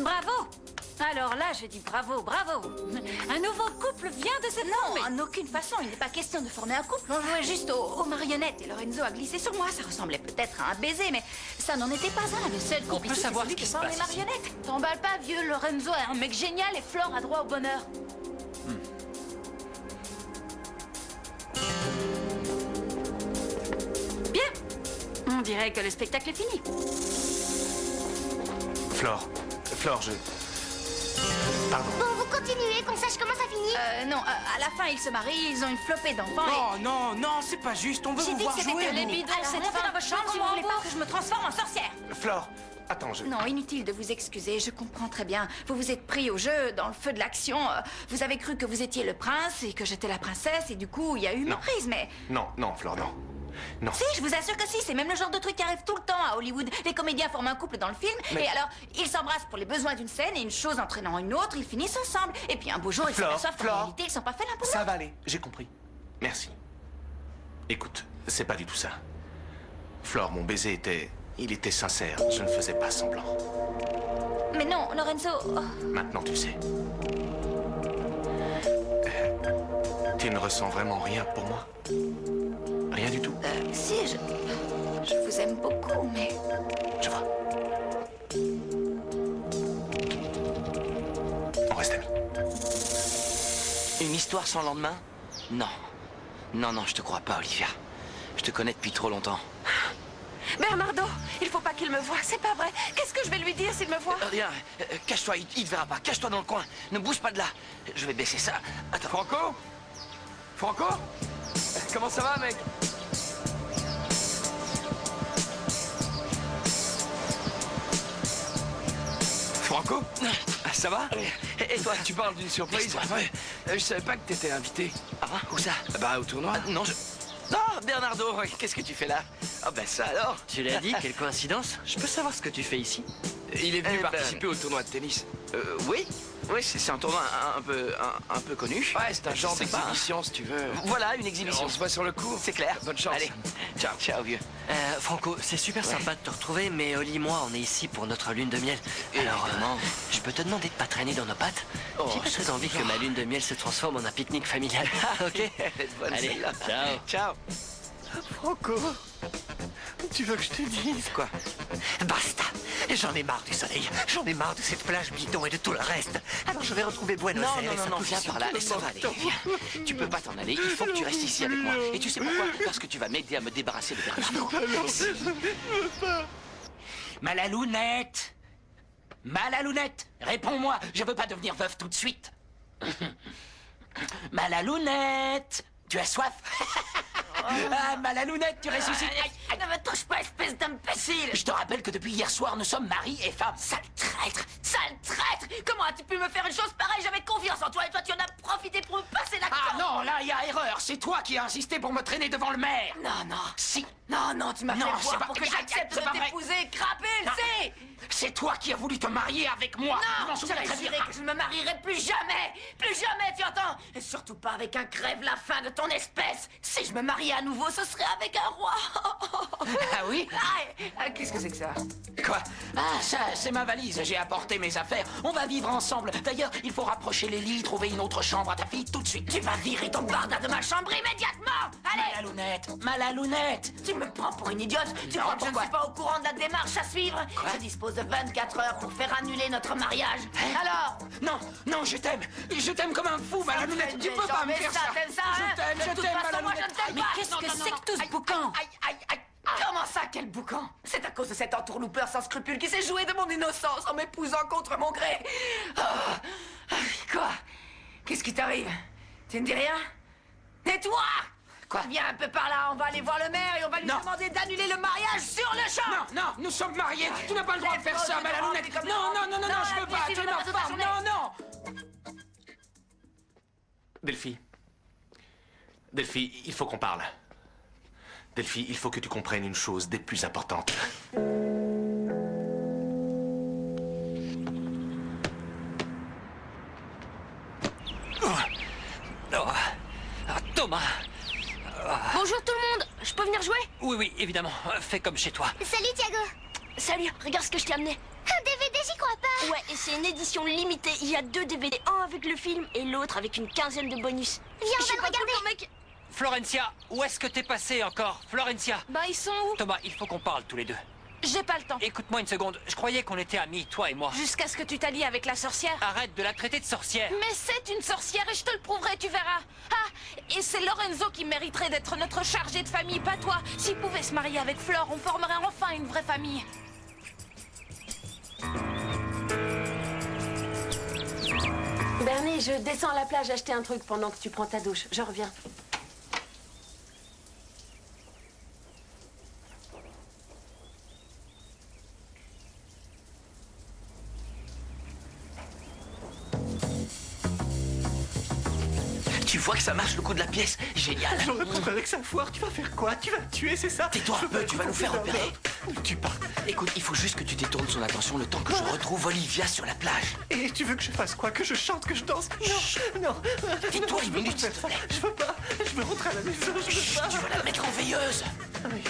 Bravo! Alors là, je dis bravo, bravo. Un nouveau couple vient de se former. Non, en aucune façon, il n'est pas question de former un couple. On jouait juste aux marionnettes et Lorenzo a glissé sur moi. Ça ressemblait peut-être à un baiser, mais ça n'en était pas un. Le seul couple ici, c'est celui qui forme les marionnettes. T'emballes pas, vieux. Lorenzo est un mec génial et Flore a droit au bonheur. Bien. On dirait que le spectacle est fini. Flore, je... Pardon. Bon, vous continuez, qu'on sache comment ça finit. Non, à la fin, ils se marient, ils ont une flopée d'enfants. Oh non, non, c'est pas juste, on veut vous voir jouer. les nous. bidons, Alors, cette montez fin. dans vos chambres, Si on vous voulez rembourse. pas que je me transforme en sorcière. Flore, attends, Non, inutile de vous excuser, je comprends très bien. Vous vous êtes pris au jeu, dans le feu de l'action. Vous avez cru que vous étiez le prince et que j'étais la princesse, et du coup, il y a eu Non. méprise, mais... Non, Flore, non. Non. Si, je vous assure que si, c'est même le genre de truc qui arrive tout le temps à Hollywood. Les comédiens forment un couple dans le film, Mais- et alors, ils s'embrassent pour les besoins d'une scène, et une chose entraînant une autre, ils finissent ensemble. Et puis un beau jour, ils Flore, s'aperçoivent qu'en Flore. réalité, ils sont pas faits l'un pour Ça l'autre. va aller, j'ai compris. Merci. Écoute, c'est pas du tout ça. Flore, mon baiser était... Il était sincère, je ne faisais pas semblant. Mais non, Lorenzo... oh. Maintenant, tu sais. Tu ne ressens vraiment rien pour moi? Rien du tout? Si, je vous aime beaucoup, mais... Je vois. On reste amis. Une histoire sans lendemain? Non. Non, je te crois pas, Olivia. Je te connais depuis trop longtemps. Bernardo, il faut pas qu'il me voie, c'est pas vrai. Qu'est-ce que je vais lui dire s'il me voit? Rien, cache-toi, il te verra pas. Cache-toi dans le coin. Ne bouge pas de là. Je vais baisser ça. Attends. Franco? Comment ça va, mec? Franco? Ça va? Et toi? Tu parles d'une surprise? Laisse-moi. Ouais. Je savais pas que t'étais invité. Ah, où ça? Bah, au tournoi. Non, Ah, Bernardo, qu'est-ce que tu fais là? Ah ben ça alors. Tu l'as dit, quelle coïncidence. Je peux savoir ce que tu fais ici? Il est venu Eh ben- participer au tournoi de tennis. Oui, c'est un tournoi un peu connu. Ouais, c'est un genre Je sais pas. d'exhibition, si tu veux. Voilà, une exhibition. On se voit sur le cours. C'est clair. Bonne chance. Allez, ciao vieux. Franco, c'est super sympa de te retrouver, mais Oli et moi, on est ici pour notre lune de miel. Alors, Évidemment. je peux te demander de pas traîner dans nos pattes? Oh, J'ai pas très envie que ma lune de miel se transforme en un pique-nique familial. Ok? Bonne Allez, celle-là. ciao. Ciao. Franco, tu veux que je te dise? Quoi? Basta! J'en ai marre du soleil, j'en ai marre de cette plage bidon et de tout le reste. Alors je vais retrouver Buenos Non, Aires. viens par là, ça va aller. Viens. Tu peux pas t'en aller, il faut que tu restes ici avec moi. Et tu sais pourquoi? Parce que tu vas m'aider à me débarrasser de Bernardo. Malalounette! Malalounette! Réponds-moi, je veux pas devenir veuve tout de suite. Malalounette! Tu as soif? Ah, Malalounette, tu ressuscites. Aïe, aïe. Ne me touche pas, espèce d'imbécile! Je te rappelle que depuis hier soir, nous sommes mari et femme. Sale traître! Sale traître! Comment as-tu pu me faire une chose pareille? J'avais confiance en toi et toi tu en as profité pour me passer la Ah corde. non, là, il y a erreur. C'est toi qui as insisté pour me traîner devant le maire. Non, Si. non, tu m'as Non, fait c'est voir pas- pour que Aïe, j'accepte c'est de pas vrai. t'épouser, crapule, Non. c'est! C'est toi qui as voulu te marier avec moi. Je m'en Non, souviens j'avais très bien. juré que je ne me marierai plus jamais! Plus jamais, tu entends? Et surtout pas avec un crève-la-faim de ton espèce! Si je me mariais à nouveau, ce serait avec un roi! Ah oui? Qu'est-ce que c'est que ça? Quoi? Ah, ça, c'est ma valise. J'ai apporté mes affaires. On va vivre ensemble. D'ailleurs, il faut rapprocher les lits, trouver une autre chambre à ta fille tout de suite. Tu vas virer ton barda de ma chambre immédiatement! Allez! Malalounette. Tu me prends pour une idiote? Tu Non, crois que je ne pourquoi? suis pas au courant de la démarche à suivre? Quoi? Je dispose de 24 heures pour faire annuler notre mariage. Alors? Non, je t'aime. Je t'aime comme un fou, Malalounette. Tu peux pas me faire ça. T'aimes ça, hein? Je t'aime, De toute façon, moi, je ne Malalounette. t'aime Mais pas. qu'est-ce Non, que non, c'est non, que tout ce aïe, boucan? aïe. Comment ça, quel boucan? C'est à cause de cet entourloupeur sans scrupules qui s'est joué de mon innocence en m'épousant contre mon gré. Quoi? Qu'est-ce qui t'arrive? Tu ne dis rien? Et toi? Quoi? Viens un peu par là, on va aller voir le maire et on va lui Non. demander d'annuler le mariage sur le champ. Non, nous sommes mariés. Tu n'as pas le droit de faire ça, Malalounette. Non, je veux pas. Tu es ma femme. Non. Delphi, il faut qu'on parle. Delphi, il faut que tu comprennes une chose des plus importantes. Thomas! Bonjour tout le monde, je peux venir jouer? Oui, évidemment. Fais comme chez toi. Salut Thiago. Salut, regarde ce que je t'ai amené. Un DVD, j'y crois pas. Ouais, et c'est une édition limitée. Il y a 2 DVD, un avec le film et l'autre avec une quinzaine de bonus. Viens, on va le regarder. Mec. Florencia, où est-ce que t'es passé encore? Florencia. Bah, ils sont où? Thomas, il faut qu'on parle tous les deux. J'ai pas le temps. Écoute-moi une seconde, je croyais qu'on était amis, toi et moi. Jusqu'à ce que tu t'allies avec la sorcière. Arrête de la traiter de sorcière. Mais c'est une sorcière et je te le prouverai, tu verras. Ah, et c'est Lorenzo qui mériterait d'être notre chargé de famille, pas toi. S'il pouvait se marier avec Flore, on formerait enfin une vraie famille. Bernie, je descends à la plage acheter un truc pendant que tu prends ta douche. Je reviens. Tu vois que ça marche le coup de la pièce? Génial. J'aurais préparé que ça foire, tu vas faire quoi? Tu vas me tuer, c'est ça? Tais-toi un peu, tu vas nous faire repérer. Tu pars. Écoute, il faut juste que tu détournes son attention le temps que je retrouve Olivia sur la plage. Et tu veux que je fasse quoi? Que je chante, que je danse? Non, non. Tais-toi une minute, s'il faire te ça. plaît. Je veux pas. Je veux rentrer à la maison, je veux Chut, pas. tu vas la mettre en veilleuse. Ah oui.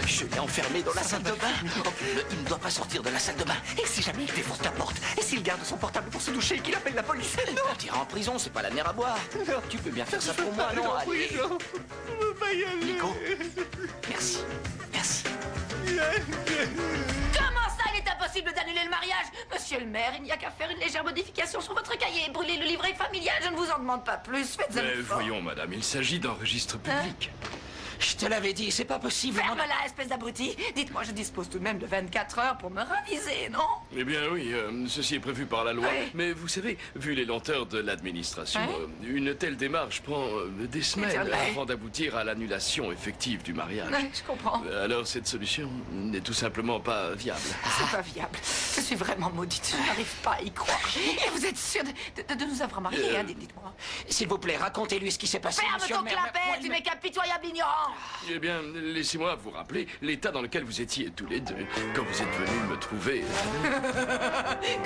Je l'ai enfermé dans la salle de bain. Oh, il ne doit pas sortir de la salle de bain. Et si jamais il défonce ta porte? Et s'il garde son portable pour se doucher et qu'il appelle la police? Non. On t'ira en prison, c'est pas la mer à boire. Non. Tu peux bien faire ça pour moi, non? Allez. Je veux pas y aller. Nico, merci. Merci. Comment ça, il est impossible d'annuler le mariage? Monsieur le maire, il n'y a qu'à faire une légère modification sur votre cahier. Brûler le livret familial, je ne vous en demande pas plus. Faites un Mais effort. voyons, madame, il s'agit d'un registre public. Je te l'avais dit, c'est pas possible. Ferme-la, espèce d'abruti. Dites-moi, je dispose tout de même de 24 heures pour me raviser, non? Eh bien oui, ceci est prévu par la loi. Oui. Mais vous savez, vu les lenteurs de l'administration, Oui. une telle démarche prend des semaines vrai. avant d'aboutir à l'annulation effective du mariage. Oui, je comprends. Alors cette solution n'est tout simplement pas viable. C'est pas viable. Je suis vraiment maudite. Je n'arrive pas à y croire. Et vous êtes sûr de nous avoir mariés, hein, dites-moi. S'il vous plaît, racontez-lui ce qui s'est passé, Ferme monsieur ton le maire. clapet, tu m'es capitoyable ignorant. Eh bien, laissez-moi vous rappeler l'état dans lequel vous étiez tous les deux quand vous êtes venus me trouver.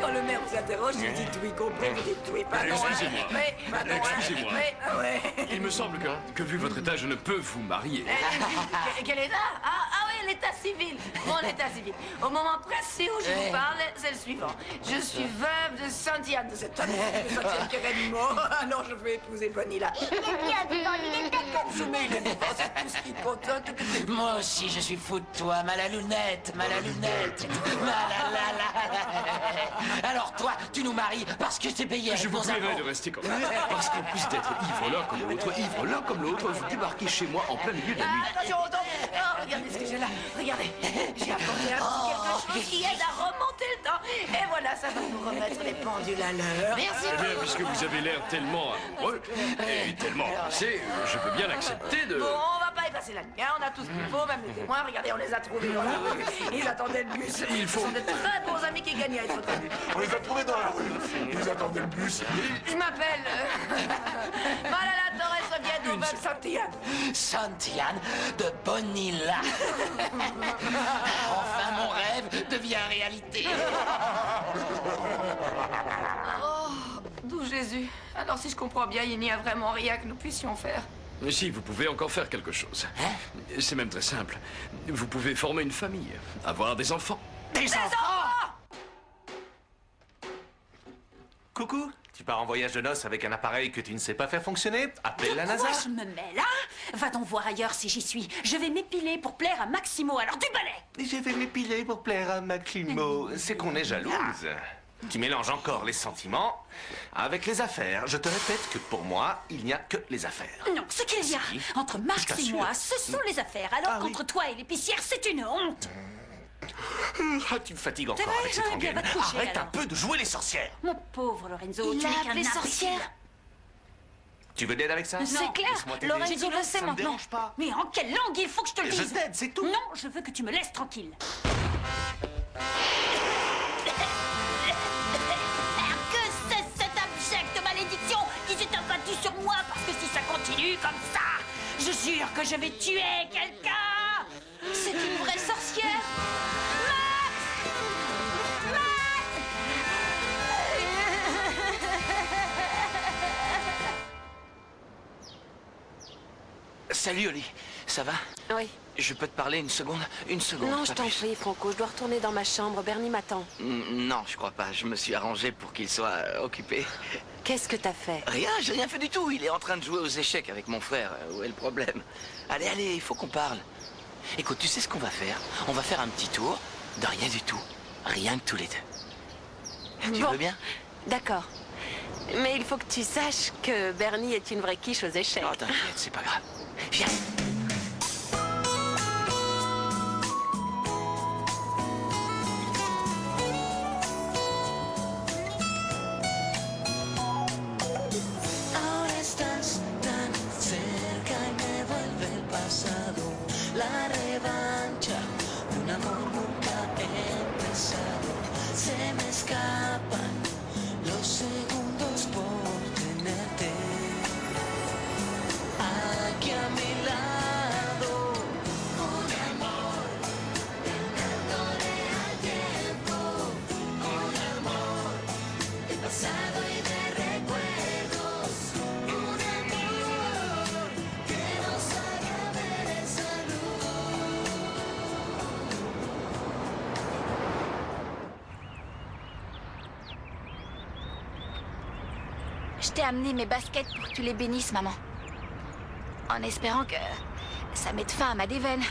Quand le maire vous interroge, vous dites oui compris, vous dites oui pardon. Excusez-moi. Oui, pardon. Excusez-moi. Oui, ouais. Il me semble que vu votre état, je ne peux vous marier. Quel état? Ah oui, l'état civil. Mon état civil. Au moment précis où je vous parle, c'est le suivant. Je suis veuve de Santiane, de cette amie de Santiane Geronimo. Alors je veux épouser Bonnie là. Il est bien vivant, il est d'accord. Je mets les vivants, c'est tout ce qui compte. Moi aussi, je suis fou de toi, Malalunette, Malalunette, Malalala. Alors toi, tu nous maries parce que t'es payé Je avec vous nos prierai impôts. de rester comme ça. Parce qu'en plus d'être ivre l'un comme l'autre, vous débarquez chez moi en plein milieu de la nuit. Attention, regardez ce que j'ai là. Regardez. J'ai apporté un petit quelque chose qui aide à remonter le temps. Et voilà, ça va nous remettre les pendules à l'heure. Merci. Eh bien, puisque vous avez l'air tellement amoureux et tellement pressé, je peux bien accepter de... Bon, on va pas y passer la nuit, hein. On a tout ce qu'il faut, même les témoins. Regardez, on les a trouvés dans la rue. Ils attendaient le bus. Il faut- Ce sont de très bons amis qui gagnent à être tenus. On les a trouvés dans la rue. Ils attendaient le bus. Je m'appelle Malala Torres Oviedo Val Santiago. Santiane de Bonilla. Enfin, mon rêve devient réalité. Oh, d'où Jésus. Alors, si je comprends bien, il n'y a vraiment rien que nous puissions faire. Mais si, vous pouvez encore faire quelque chose. C'est même très simple. Vous pouvez former une famille, avoir des enfants. Des enfants! Coucou, tu pars en voyage de noces avec un appareil que tu ne sais pas faire fonctionner? Appelle la NASA. Quoi je me mêle, hein? Va donc voir ailleurs si j'y suis. Je vais m'épiler pour plaire à Maximo, alors du balai! Je vais m'épiler pour plaire à Maximo. C'est qu'on est jalouse. Tu mélanges encore les sentiments avec les affaires. Je te répète que pour moi, il n'y a que les affaires. Non, ce qu'il y a entre Max et t'assure. moi, ce sont les affaires. Alors Ah oui. qu'entre toi et l'épicière, c'est une honte. Ah, tu me fatigues encore vrai, avec cette j'aurais bien rengaine. va te coucher, Arrête un alors. peu de jouer les sorcières. Mon pauvre Lorenzo, Il tu a n'es qu'un appelé imbécile. sorcière. Tu veux d'aide avec ça? C'est clair. Laisse-moi t'aider. Lorenzo le sait Ça me maintenant. dérange pas. Mais en quelle langue il faut que je te le Je dise? t'aide, c'est tout. Non, je veux que tu me laisses tranquille. Que c'est cette abjecte malédiction qui s'est abattue sur moi parce que si ça continue comme ça, Je jure que je vais tuer quelqu'un. C'est une vraie sorcière. Salut, Oli. Ça va? Oui. Je peux te parler une seconde? Une seconde. Non, je t'en prie, Franco. Je dois retourner dans ma chambre. Bernie m'attend. Non, je crois pas. Je me suis arrangé pour qu'il soit occupé. Qu'est-ce que t'as fait? Rien, j'ai rien fait du tout. Il est en train de jouer aux échecs avec mon frère. Où est le problème? Allez, allez, il faut qu'on parle. Écoute, tu sais ce qu'on va faire? On va faire un petit tour de rien du tout. Rien que tous les deux. Tu veux bien? D'accord. Mais il faut que tu saches que Bernie est une vraie quiche aux échecs. Oh, t'inquiète, c'est pas grave. Viens. La revancha de un amor nunca empezado. Se me escapan los segundos por tenerte aquí a mi lado. Un amor dándole al tiempo. Un amor de pasado y de recuerdos. Un amor que nos haga ver esa luz. Je t'ai amené mes baskets pour que tu les bénisses, maman. En espérant que ça mette fin à ma déveine.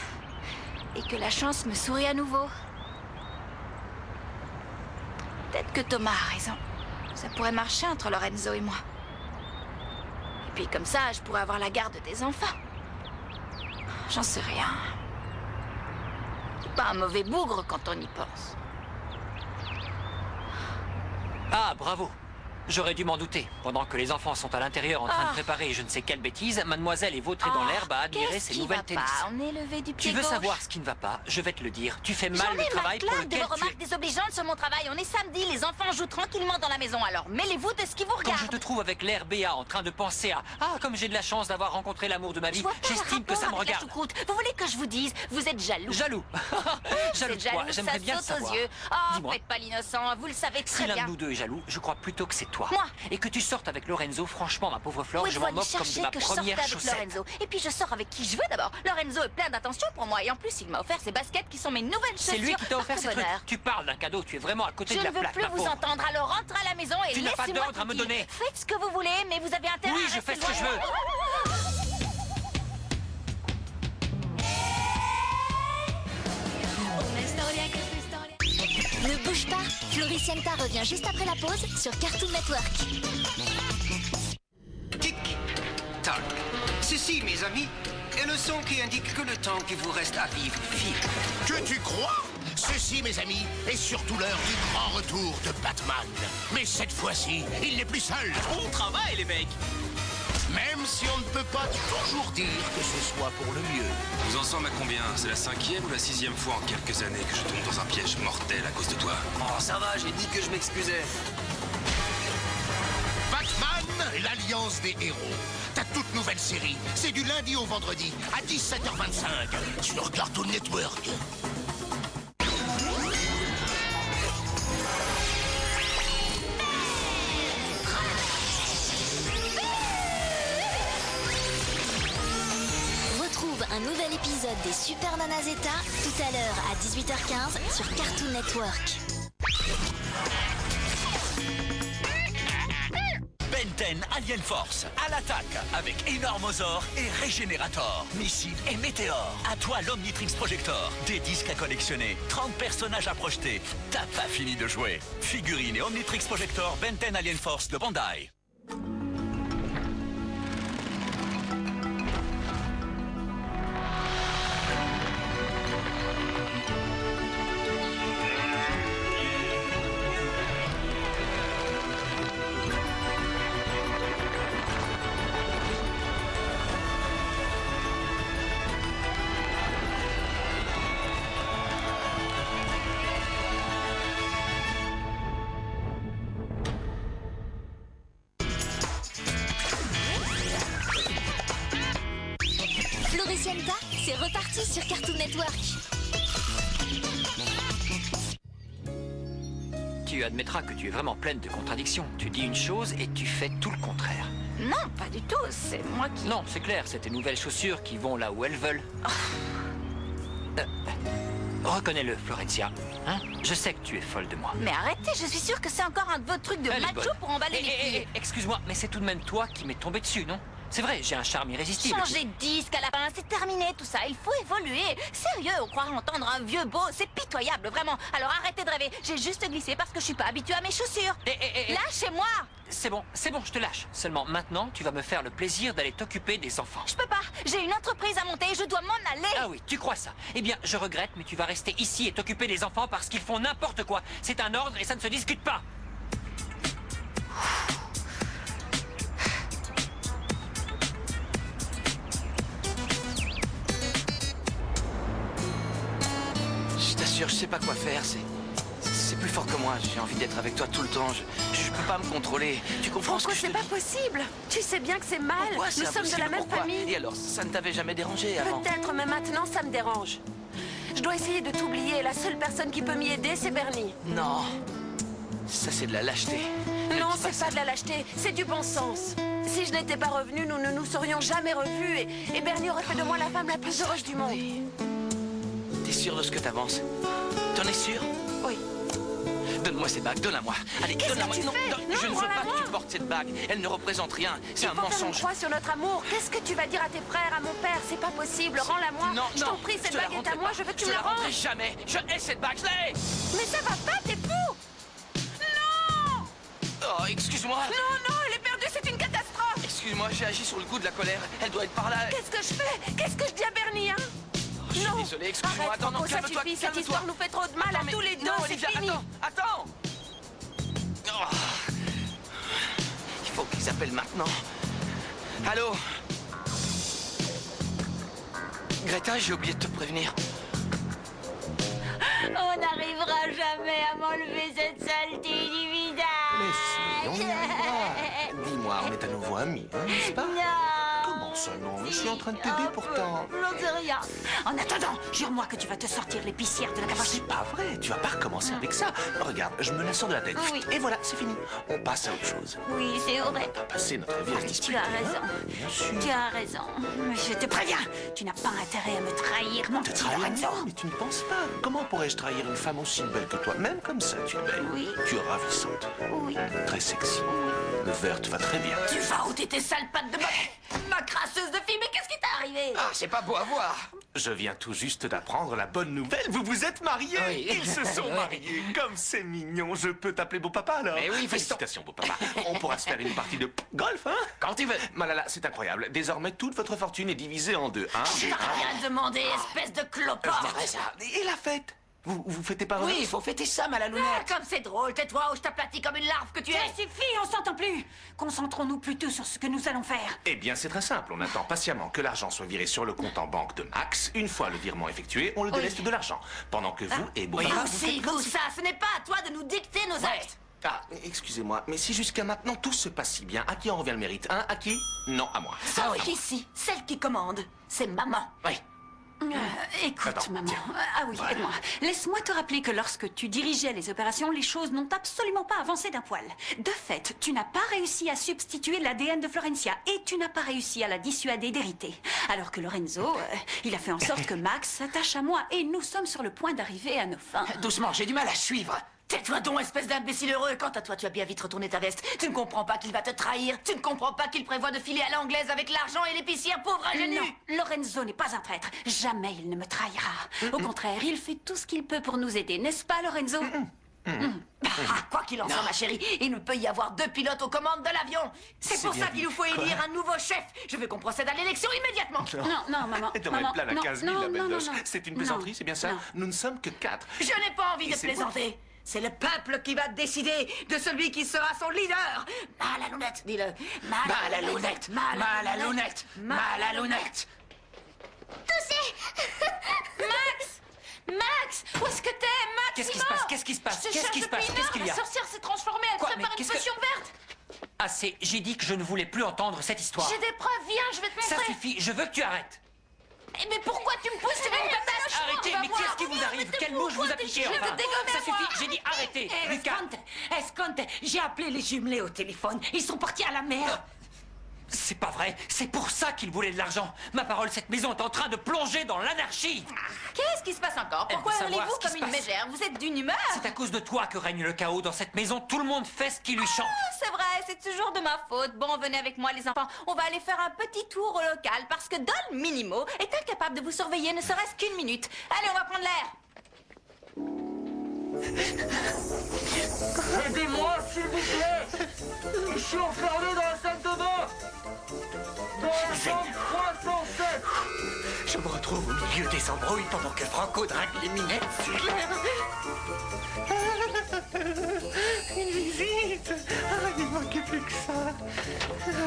Et que la chance me sourie à nouveau. Peut-être que Thomas a raison. Ça pourrait marcher entre Lorenzo et moi. Et puis comme ça, je pourrais avoir la garde des enfants. J'en sais rien. C'est pas un mauvais bougre quand on y pense. Ah, bravo. J'aurais dû m'en douter. Pendant que les enfants sont à l'intérieur en train de préparer je ne sais quelle bêtise, mademoiselle est vautrée dans l'herbe à admirer ses nouvelles tennis. On est levé du pied Tu veux gauche. savoir ce qui ne va pas? Je vais te le dire. Tu fais mal J'en le ai travail ma pour claque de lequel vos tu es... remarques désobligeantes sur mon travail. On est samedi, les enfants jouent tranquillement dans la maison. Alors mêlez-vous de ce qui vous Quand regarde. je te trouve avec l'air béat en train de penser à « Ah, comme j'ai de la chance d'avoir rencontré l'amour de ma vie, j'estime que ça me regarde. » Vous voulez que je vous dise? Vous êtes jaloux. Jaloux. Jaloux de quoi? J'aimerais bien ça saute savoir. aux yeux. Oh, Dis-moi. faites pas l'innocent, vous le savez Si très l'un de bien. nous deux est jaloux, je crois plutôt que c'est toi. Moi. Et que tu sortes avec Lorenzo, franchement, ma pauvre Flore, Oui, je faut m'en aller moque comme de chercher ma que je sorte première avec chaussette. Lorenzo. Et puis je sors avec qui je veux d'abord. Lorenzo est plein d'attention pour moi. Et en plus, il m'a offert ces baskets qui sont mes nouvelles chaussures. C'est lui qui t'a offert ces trucs. bonheur. Tu parles d'un cadeau, tu es vraiment à côté Je de ne la veux plaque, plus ma vous pauvre. entendre. Alors rentre à la maison et Tu n'as pas laissez-moi d'ordre à me tranquille. donner. Faites ce que vous voulez, mais vous avez intérêt Oui, à je rester fais ce que je loin. veux. Ne bouge pas, Floricienta revient juste après la pause sur Cartoon Network. Tic, tac. Ceci, mes amis, est le son qui indique que le temps qui vous reste à vivre file. Que tu crois? Ceci, mes amis, est surtout l'heure du grand retour de Batman. Mais cette fois-ci, il n'est plus seul. Bon travail, les mecs. Même si on ne peut pas toujours dire que ce soit pour le mieux. Vous en sommes à combien? C'est la 5e ou la 6e fois en quelques années que je tombe dans un piège mortel à cause de toi? Oh, ça va, j'ai dit que je m'excusais. Batman, l'alliance des héros. Ta toute nouvelle série, c'est du lundi au vendredi à 17h25 sur Cartoon Network. Retrouve un nouvel épisode des Super Nana Zeta tout à l'heure à 18h15 sur Cartoon Network. Ben 10 Alien Force, à l'attaque avec Enormosaur et Régénérator, Missile et Météore. À toi l'Omnitrix Projector, des disques à collectionner, 30 personnages à projeter. T'as pas fini de jouer. Figurines et Omnitrix Projector Ben 10 Alien Force de Bandai. Floricienta, c'est reparti sur Cartoon Network. Tu admettras que tu es vraiment pleine de contradictions. Tu dis une chose et tu fais tout le contraire. Non, pas du tout. C'est moi qui... Non, c'est clair, c'est tes nouvelles chaussures qui vont là où elles veulent. Reconnais-le, Florencia. Hein? Je sais que tu es folle de moi. Mais arrêtez, je suis sûre que c'est encore un de vos trucs de Elle est macho bonne. pour emballer les filles. Excuse-moi, mais c'est tout de même toi qui m'es tombé dessus, non? C'est vrai, j'ai un charme irrésistible. Changer de disque à la fin, c'est terminé tout ça. Il faut évoluer. Sérieux, on croirait entendre un vieux beau. C'est pitoyable, vraiment. Alors arrêtez de rêver. J'ai juste glissé parce que je suis pas habituée à mes chaussures. Lâchez-moi! C'est bon, je te lâche. Seulement maintenant, tu vas me faire le plaisir d'aller t'occuper des enfants. Je peux pas. J'ai une entreprise à monter et je dois m'en aller. Ah oui, tu crois ça? Eh bien, je regrette, mais tu vas rester ici et t'occuper des enfants parce qu'ils font n'importe quoi. C'est un ordre et ça ne se discute pas. Je t'assure, je sais pas quoi faire, c'est plus fort que moi. J'ai envie d'être avec toi tout le temps. Je peux pas me contrôler. Tu comprends ce que je te dis? Pourquoi c'est pas possible? Tu sais bien que c'est mal. Pourquoi c'est Nous sommes de la impossible? même Pourquoi? famille. Et alors, ça ne t'avait jamais dérangé avant? Peut-être, mais maintenant, ça me dérange. Je dois essayer de t'oublier. La seule personne qui peut m'y aider, c'est Bernie. Non. Ça, c'est de la lâcheté. Non, c'est pas de la lâcheté. C'est du bon sens. Si je n'étais pas revenue, nous ne nous serions jamais revus. Et Bernie aurait fait de moi la femme la plus heureuse du monde. T'es sûr de ce que t'avances? T'en es sûr? Oui. Donne-moi cette bague, donne-la-moi. Allez, donne-la-moi. Non, je ne veux pas que tu portes cette bague. Elle ne représente rien. C'est un Il faut faire une mensonge. croix sur notre amour. Qu'est-ce que tu vas dire à tes frères, à mon père? C'est pas possible. Rends-la-moi. Non, Je t'en prie, cette bague est à moi. Je veux que tu me la rendes. Je la rendrai jamais. Je hais cette bague. Je l'ai. Mais ça va pas, t'es fou! Non! Oh, excuse-moi. Non, elle est perdue. C'est une catastrophe. Excuse-moi, j'ai agi sur le coup de la colère. Elle doit être par là. Qu'est-ce que je fais? Qu'est-ce que je dis à Bernie, hein? Je suis désolé, excuse-moi. Arrête, Attends, non, Franco, ça calme-toi, suffit. Cette calme-toi. histoire nous fait trop de mal à tous les deux. Non, C'est Olivia, fini. attends. Oh. Il faut qu'ils appellent maintenant. Allô? Greta, j'ai oublié de te prévenir. On n'arrivera jamais à m'enlever cette saleté du visage. Mais si, on y arrivera. Dis-moi, on est à nouveau amis, hein, n'est-ce pas? Non. Comment ça, non? Je suis en train de t'aider pourtant. J'en sais rien. En attendant, jure-moi que tu vas te sortir l'épicière de la caboche. C'est pas vrai, tu vas pas recommencer avec ça. Regarde, je me la sors de la tête. Oui. Et voilà, c'est fini. On passe à autre chose. Oui, c'est vrai. On va passer notre vie à se disputer. Tu as raison. hein, bien sûr. Tu as raison. Mais je te préviens, tu n'as pas intérêt à me trahir, mon Te petit trahir? Lorenzo. Non, mais tu ne penses pas. Comment pourrais-je trahir une femme aussi belle que toi? Même comme ça, tu es belle. Oui. Tu es ravissante. Oui. Très sexy. Le vert te va très bien. Tu vas ôter tes sales pattes de ma crasseuse de fille. Mais qu'est-ce qui t'est arrivé? Ah, c'est pas beau à voir. Je viens tout juste d'apprendre la bonne nouvelle. Vous vous êtes mariés. Oui. Ils se sont mariés. Comme c'est mignon. Je peux t'appeler beau papa alors? Mais oui, fiston. Félicitations, beau papa. On pourra se faire une partie de golf, hein? Quand tu veux. Malala, c'est incroyable. Désormais, toute votre fortune est divisée en deux. Hein? Je t'ai rien demandé, espèce de clopard. Et la fête? Vous fêtez pas? Oui, il faut fêter ça, ma Ah, lalounette. comme c'est drôle, tais-toi ou je t'aplatis comme une larve que tu es. Ça suffit, on s'entend plus. Concentrons-nous plutôt sur ce que nous allons faire. Eh bien, c'est très simple. On attend patiemment que l'argent soit viré sur le compte en banque de Max. Une fois le virement effectué, on le déleste de l'argent. Pendant que vous et beau papa, Vous, c'est vous, ça. Ce n'est pas à toi de nous dicter nos actes. Ah, excusez-moi, mais si jusqu'à maintenant tout se passe si bien, à qui en revient le mérite? Hein? À qui? Non, à moi. Sauf qu'ici, celle qui commande, c'est maman. Oui. Écoute, Attends, maman. tiens. Ah oui, aide-moi. Laisse-moi te rappeler que lorsque tu dirigeais les opérations, les choses n'ont absolument pas avancé d'un poil. De fait, tu n'as pas réussi à substituer l'ADN de Florencia et tu n'as pas réussi à la dissuader d'hériter. Alors que Lorenzo, il a fait en sorte que Max s'attache à moi et nous sommes sur le point d'arriver à nos fins. Doucement, j'ai du mal à suivre. Tais-toi donc, espèce d'imbécile heureux. Quant à toi, tu as bien vite retourné ta veste. Tu ne comprends pas qu'il va te trahir. Tu ne comprends pas qu'il prévoit de filer à l'anglaise avec l'argent et l'épicière, pauvre ingénu. Non, Lorenzo n'est pas un traître. Jamais il ne me trahira. Au contraire, il fait tout ce qu'il peut pour nous aider, n'est-ce pas, Lorenzo? Ah, quoi qu'il en soit, ma chérie, il ne peut y avoir deux pilotes aux commandes de l'avion. C'est pour bien ça qu'il dit. nous faut élire un nouveau chef. Je veux qu'on procède à l'élection immédiatement. Non, maman. Et dans maman, le plan à non, 15 000, non, la belle non, gosse. non. C'est une plaisanterie, Non, c'est bien ça? non. Nous ne sommes que 4. Je n'ai pas envie de Et c'est plaisanter. C'est le peuple qui va décider de celui qui sera son leader. Malalounette, dis-le. Malalounette, malalounette, malalounette. Max, où est-ce que t'es, Max? Qu'est-ce qui se passe? Qu'est-ce qui se passe? Je te Qu'est-ce qui cherche se passe? depuis Qu'est-ce une qu'il heure. y a? La sorcière s'est transformée, elle Quoi? prépare Mais une qu'est-ce que- potion verte. Assez, j'ai dit que je ne voulais plus entendre cette histoire. J'ai des preuves, viens, je vais te Ça montrer. suffit, je veux que tu arrêtes. Eh, mais pourquoi tu me pousses? Tu veux me t'attaches? Arrêtez, mais qu'est-ce qui vous arrive? Quelle mouche vous a piqué, enfin? Ça suffit, j'ai dit arrêtez. Lucas, Esconte, j'ai appelé les jumelés au téléphone. Ils sont partis à la mer. C'est pas vrai. C'est pour ça qu'il voulait de l'argent. Ma parole, cette maison est en train de plonger dans l'anarchie. Qu'est-ce qui se passe encore? Pourquoi hurlez-vous comme une mégère? Vous êtes d'une humeur? C'est à cause de toi que règne le chaos dans cette maison. Tout le monde fait ce qui lui chante. C'est vrai, c'est toujours de ma faute. Bon, venez avec moi les enfants. On va aller faire un petit tour au local parce que Don Minimo est incapable de vous surveiller ne serait-ce qu'une minute. Allez, on va prendre l'air. Aidez-moi, s'il vous plaît. Je suis enfermé dans la salle de bain. Dans la chambre 307. Je me retrouve au milieu des embrouilles pendant que Franco drague les minettes. C'est clair. Une visite. Ah, il manquait plus que ça.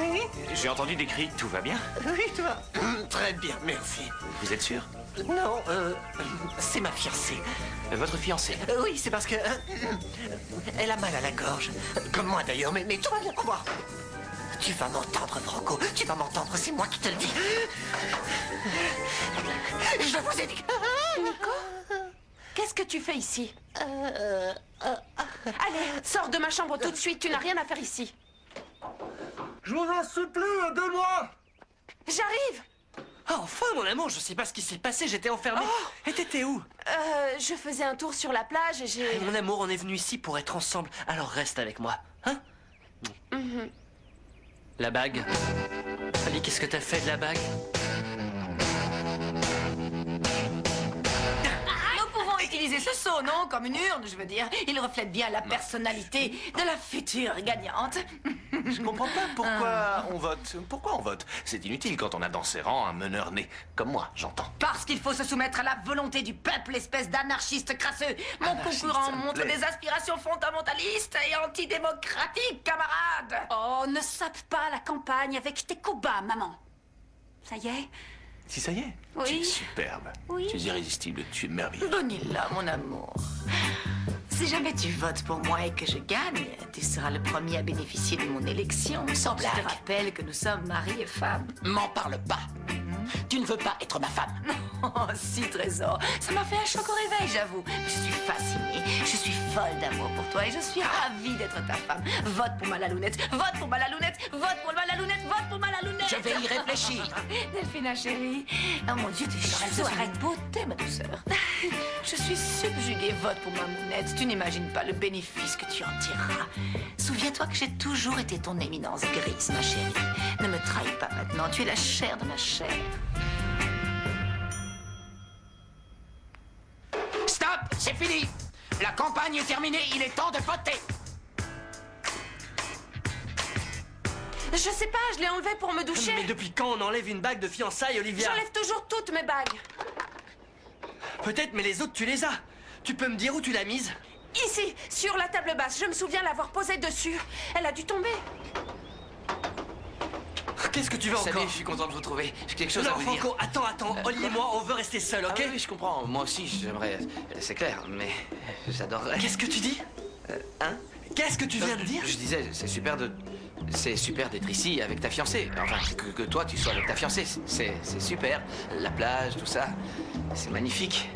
Oui. J'ai entendu des cris, tout va bien? Oui, toi. Très bien, merci. Vous êtes sûr? Non, c'est ma fiancée. Votre fiancée? Oui, c'est parce que... elle a mal à la gorge. Comme moi d'ailleurs, mais tout va bien pour moi. Tu vas m'entendre, Franco. Tu vas m'entendre, c'est moi qui te le dis. Je vous ai dit... Nico? Qu'est-ce que tu fais ici? Allez, sors de ma chambre tout de suite. Tu n'as rien à faire ici. Je vous en supplie, aidez-moi. J'arrive. Ah, enfin, mon amour, je sais pas ce qui s'est passé, j'étais enfermé. Et t'étais où? Je faisais un tour sur la plage et j'ai... Mon amour, on est venu ici pour être ensemble, alors reste avec moi, hein? La bague. Ali, qu'est-ce que t'as fait de la bague? Nous pouvons utiliser ce seau, non? Comme une urne, je veux dire. Il reflète bien la personnalité de la future gagnante. Je comprends pas pourquoi on vote. Pourquoi on vote? C'est inutile quand on a dans ses rangs un meneur né. Comme moi, j'entends. Parce qu'il faut se soumettre à la volonté du peuple, espèce d'anarchiste crasseux. Mon concurrent montre des aspirations fondamentalistes et antidémocratiques, camarades. Oh, ne sape pas la campagne avec tes combats, maman. Ça y est? Si ça y est? Oui. Tu es superbe. Oui. Tu es irrésistible, tu es merveilleuse. Bonilla, mon amour. Si jamais tu votes pour moi et que je gagne, tu seras le premier à bénéficier de mon élection. Sans blague. Je te rappelle que nous sommes mari et femme. M'en parle pas. Tu ne veux pas être ma femme. Oh, si, trésor. Ça m'a fait un choc au réveil, j'avoue. Je suis fascinée. Je suis folle d'amour pour toi et je suis ravie d'être ta femme. Vote pour ma lalounette. Vote pour ma lalounette. Vote pour ma lalounette. Vote pour ma lalounette. Je vais y réfléchir. Delphina, chérie. Oh mon Dieu, t'es Lorenzo, arrête. beauté, ma douceur. Je suis subjuguée. Vote pour ma mounette. Tu n'imagines pas le bénéfice que tu en tireras. Souviens-toi que j'ai toujours été ton éminence grise, ma chérie. Ne me trahis pas maintenant. Tu es la chair de ma chair. Stop, c'est fini. La campagne est terminée, il est temps de voter. Je sais pas, je l'ai enlevé pour me doucher. Mais depuis quand on enlève une bague de fiançailles, Olivia? J'enlève toujours toutes mes bagues. Peut-être, mais les autres, tu les as. Tu peux me dire où tu l'as mise? Ici, sur la table basse. Je me souviens l'avoir posée dessus. Elle a dû tomber. Qu'est-ce que tu veux Salut, encore? je suis content de vous retrouver. J'ai quelque chose non, à vous dire. Franco, attends. Oli et moi, on veut rester seuls, ok? Ah oui, je comprends. Moi aussi, j'aimerais... C'est clair, mais j'adorerais... Qu'est-ce que tu dis? Hein? Qu'est-ce que tu viens de dire? Je disais, c'est super d'être ici avec ta fiancée. Enfin, que toi, tu sois avec ta fiancée. C'est super. La plage, tout ça. C'est magnifique.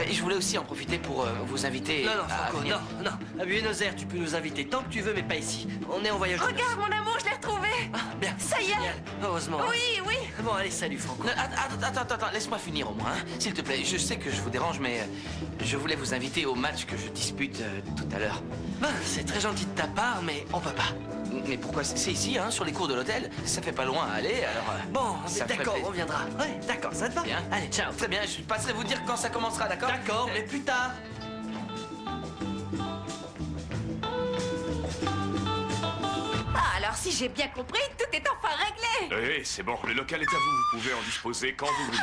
Et je voulais aussi en profiter pour vous inviter Non, à Franco, venir. non. À Buenos Aires, tu peux nous inviter tant que tu veux, mais pas ici. On est en voyage. Regarde, mon amour, je l'ai retrouvé. Ah, bien. Ça y est. Génial. Heureusement. Oui. Bon, allez, salut, Franco. Non, attends, laisse-moi finir au moins, hein. S'il te plaît. Je sais que je vous dérange, mais je voulais vous inviter au match que je dispute tout à l'heure. Ben, c'est très gentil de ta part, mais on peut pas. Mais pourquoi? C'est ici, hein, sur les cours de l'hôtel. Ça fait pas loin à aller, alors... Bon, ça ferait d'accord, plaisir. on viendra. Ouais, d'accord, ça te va? Bien. Allez, ciao. Très bien, je passerai vous dire quand ça commencera, d'accord? D'accord, mais plus tard. Ah, alors si j'ai bien compris, tout est enfin réglé. Oui, c'est bon, le local est à vous. Vous pouvez en disposer quand vous voulez.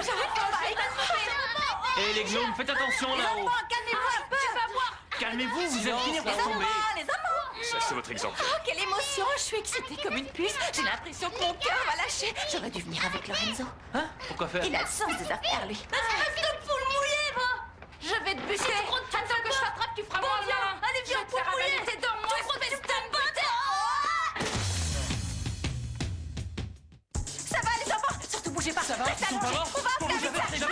Et les gnomes, faites attention là-haut. Calmez-vous un peu. Tu vas voir. Calmez-vous, vous allez finir par tomber. Les amants. Ça, c'est votre exemple. Oh, quelle émotion. Je suis excitée comme une puce. J'ai l'impression que mon cœur va lâcher. J'aurais dû venir avec Lorenzo. Hein? Pourquoi faire? Il a le sens des affaires, lui. Espèce de poule mouillée, va. Je vais te buter. Attends que je t'attrape, tu feras moins bien. Allez, viens, poule mouillée. T'es dans moi, espèce de botte. Ça va, les enfants? Surtout bougez pas. Ça va? Ils sont pas morts? On va appeler un médecin.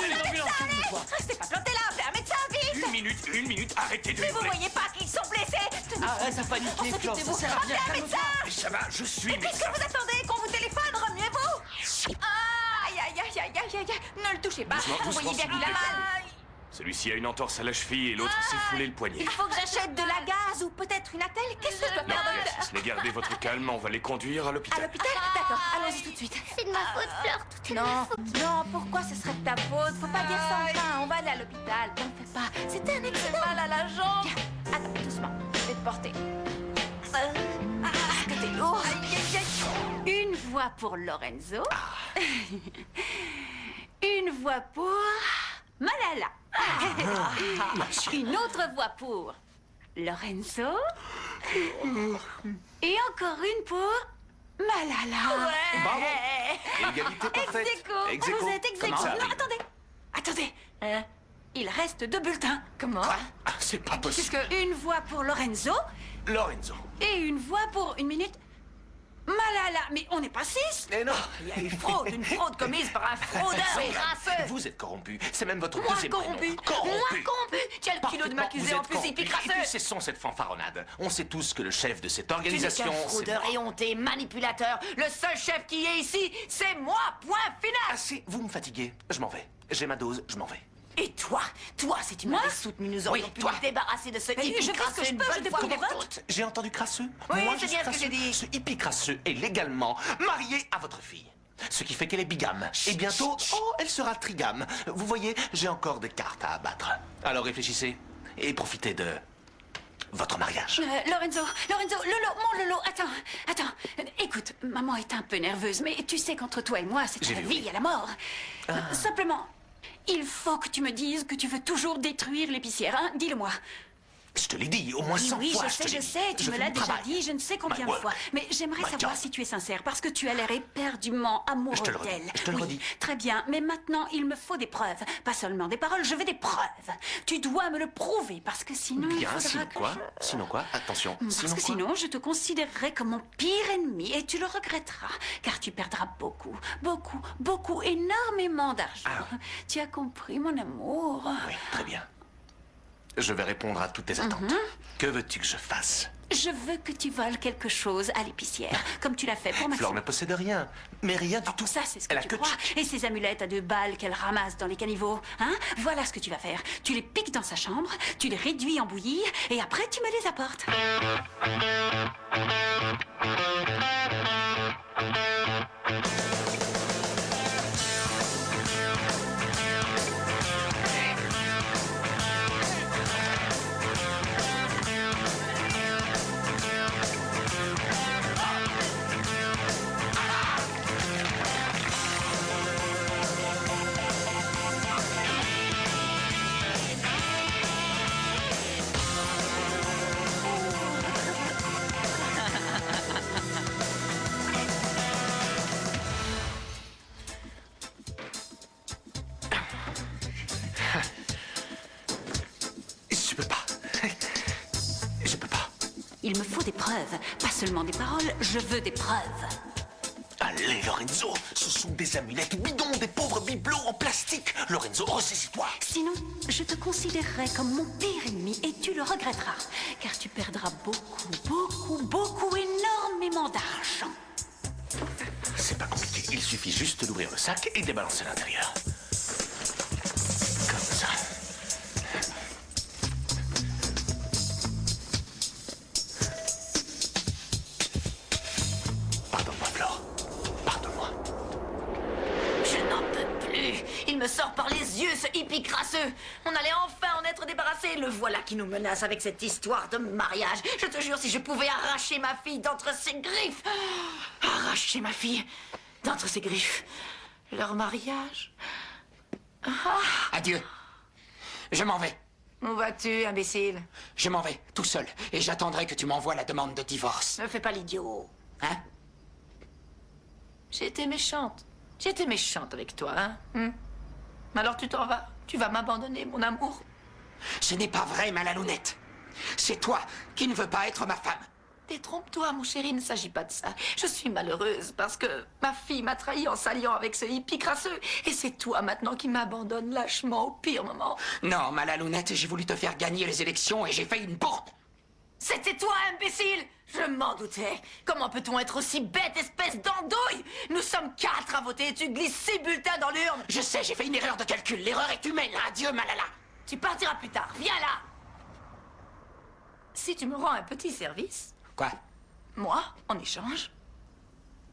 Restez pas plantés là, appelez un médecin, vite. Une minute, arrêtez de Mais vous hurler. voyez pas qu'ils sont blessés? Arrête à paniquer, Flore, ça sert à rien. Appelez un médecin. Ça va, je suis Et puisque médecin. vous attendez qu'on vous téléphone, ne le touchez pas. Doucement, Vous voyez bien qu'il a mal. Celui-ci a une entorse à la cheville et l'autre s'est foulé le poignet. Il faut que j'achète de la gaz ou peut-être une attelle. Qu'est-ce que je dois Non, faire, docteur? Francis, gardez votre calme, on va les conduire à À l'hôpital. l'hôpital? D'accord, allons-y tout de suite. C'est de ma faute, Fleur. Tout est de ma Non, faute. non, pourquoi ce serait de ta faute? Faut pas dire ça enfin, on va aller à l'hôpital. T'en fais pas, c'était un accident. Mal à la jambe. Viens, attends, doucement, je vais te porter. Que t'es lourd. Une voix pour Lorenzo. Une voix pour Malala. Une autre voix pour Lorenzo. Et encore une pour Malala. Bravo. Égalité parfaite. Ex aequo. Vous êtes ex Comment aequo. ça Non, arrive? attendez. Il reste 2 bulletins. Comment? Ah, c'est pas possible. Puisque une voix pour Lorenzo Lorenzo. et une voix pour une minute Malala. Mais on n'est pas 6. Mais non. Il y a une fraude commise par un fraudeur crasseux. Vous êtes corrompu. C'est même votre Moi deuxième corrompu. prénom. Moi corrompu. Tu as le culot de m'accuser en plus Et puis crasseux. cessons cette fanfaronnade. On sait tous que le chef de cette Tu n'es organisation, qu'un c'est fraudeur moi. éhonté, manipulateur. Le seul chef qui est ici, c'est moi. Point final. Assez, vous me fatiguez. Je m'en vais. J'ai ma dose, je m'en vais. Et toi, si tu m'avais soutenu, nous aurions pu nous débarrasser de ce hippie je fais ce que crasseux je une peux, bonne je fois dépouille pour les toutes. J'ai entendu crasseux. Oui, Moi, c'est je bien suis ce que j'ai crasseux. dit. Ce hippie crasseux est légalement marié à votre fille. Ce qui fait qu'elle est bigame. Et bientôt, elle sera trigame. Vous voyez, j'ai encore des cartes à abattre. Alors réfléchissez et profitez de votre mariage. Lorenzo, Lolo, mon Lolo, attends. Écoute, maman est un peu nerveuse, mais tu sais qu'entre toi et moi, c'est J'ai à la vu, vie oui. et à la mort. Simplement, il faut que tu me dises que tu veux toujours détruire l'épicière, hein? Dis-le-moi. Je te l'ai dit au moins 100 Oui, fois. je te l'ai dit. sais, tu Je me fais l'as mon déjà travail. dit, je ne sais combien My de fois. word. Mais j'aimerais My savoir job. si tu es sincère, parce que tu as l'air éperdument amoureux Je te le redis, d'elle. je te le Oui, redis. très bien, mais maintenant, il me faut des preuves. Pas seulement des paroles, je veux des preuves. Tu dois me le prouver, parce que sinon... il Bien, faudra sinon que quoi je- Sinon quoi Attention. Parce Sinon que quoi sinon, je te considérerai comme mon pire ennemi et tu le regretteras, car tu perdras beaucoup, énormément d'argent. Tu as compris, mon amour? Oui, très bien. Je vais répondre à toutes tes attentes. Que veux-tu que je fasse? Je veux que tu voles quelque chose à l'épicière, comme tu l'as fait pour Maxime. Flore ne possède rien, mais rien du tout. Ça, c'est ce que Elle a tu que crois. Et ces amulettes à 2 balles qu'elle ramasse dans les caniveaux, hein? Voilà ce que tu vas faire. Tu les piques dans sa chambre, tu les réduis en bouillie, et après tu me les apportes. Je peux pas. Je peux pas. Il me faut des preuves, pas seulement des paroles, je veux des preuves. Allez, Lorenzo, ce sont des amulettes bidons, des pauvres bibelots en plastique. Lorenzo, ressaisis-toi. Sinon, je te considérerai comme mon pire ennemi et tu le regretteras, car tu perdras beaucoup, énormément d'argent. C'est pas compliqué, il suffit juste d'ouvrir le sac et débalancer l'intérieur. Comme ça. Pardonne-moi, Flore. Pardonne-moi. Je n'en peux plus. Il me sort par les yeux, ce hippie crasseux. On allait enfin en être débarrassé. Le voilà qui nous menace avec cette histoire de mariage. Je te jure, si je pouvais arracher ma fille d'entre ses griffes. Arracher ma fille d'entre ses griffes. Leur mariage. Adieu. Je m'en vais. Où vas-tu, imbécile? Je m'en vais, tout seul. Et j'attendrai que tu m'envoies la demande de divorce. Ne fais pas l'idiot. Hein? J'ai été méchante. J'ai été méchante avec toi, hein? Alors tu t'en vas. Tu vas m'abandonner, mon amour. Ce n'est pas vrai, Malalounette. C'est toi qui ne veux pas être ma femme. Détrompe-toi, mon chéri, il ne s'agit pas de ça. Je suis malheureuse parce que ma fille m'a trahi en s'alliant avec ce hippie crasseux. Et c'est toi maintenant qui m'abandonne lâchement au pire moment. Non, Malalounette, j'ai voulu te faire gagner les élections et j'ai fait une bourde. C'était toi, imbécile! Je m'en doutais. Comment peut-on être aussi bête, espèce d'andouille? Nous sommes 4 à voter et tu glisses 6 bulletins dans l'urne. Je sais, j'ai fait une erreur de calcul. L'erreur est humaine. Adieu, Malala. Tu partiras plus tard. Viens là. Si tu me rends un petit service... Quoi? Moi, en échange,